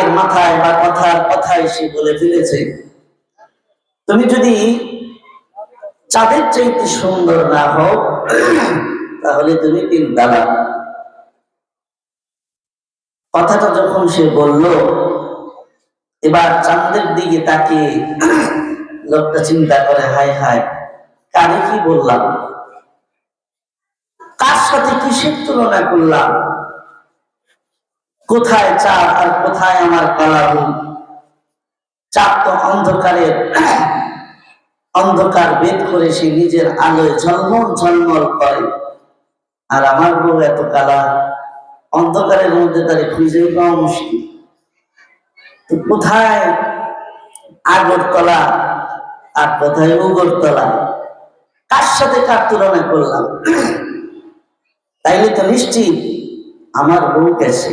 এর মাথায় বা কথায় সে বলে ফেলেছে, তুমি যদি চাঁদের চাইতে সুন্দর না হও তাহলে তুমি 3 তালাক। কথাটা যখন সে বলল, এবার চাঁদের দিকে তাকিয়ে লোকটা চিন্তা করে, হায় হায়, কারে কি বললাম, কার সাথে কিসের তুলনা করলাম, কোথায় চাঁদ আর কোথায় আমার কালারুন। চাঁদ তো অন্ধকার ভেদ করে সে নিজের আলোয় ঝলমল ঝলমল করে, আর আমার বউ এত কালা, অন্ধকারের মধ্যে তারে খুঁজে পাওয়া মুশকিল। তো কোথায় আগরতলা আর কোথায় উগরতলা, কার সাথে কার তুলনা করলাম? তাইলে তো নিশ্চিত আমার বউ গেছে।